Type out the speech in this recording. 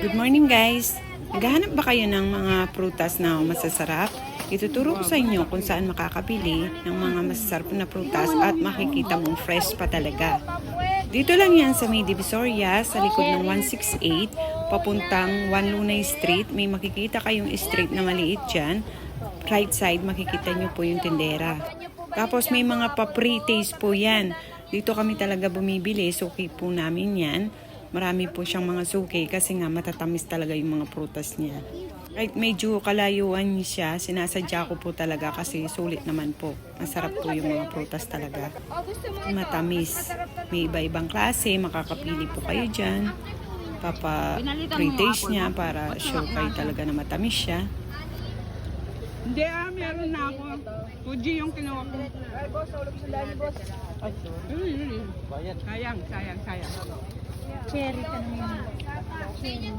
Good morning guys! Naghahanap ba kayo ng mga prutas na masasarap? Ituturo ko sa inyo kung saan makakabili ng mga masasarap na prutas at makikita mong fresh pa talaga. Dito lang yan sa May Divisoria, sa likod ng 168, papuntang Juan Lunay Street. May makikita kayong street na maliit dyan. Right side, makikita nyo po yung tindera. Tapos may mga pa-pre-taste po yan. Dito kami talaga bumibili, suki po namin yan. Marami po siyang mga suki kasi nga matatamis talaga yung mga prutas niya. Kahit medyo kalayuan siya, sinasadya ko po talaga kasi sulit naman po. Masarap po yung mga prutas talaga. Matamis. May iba-ibang klase, makakapili po kayo dyan. Pre-taste niya para sure kayo talaga na matamis siya. Hindi meron na ako. Fuji yung kinuha ko. Ay, boss, ulog sa dali, boss. Ay, sorry. Sayang. Cherry ka naman.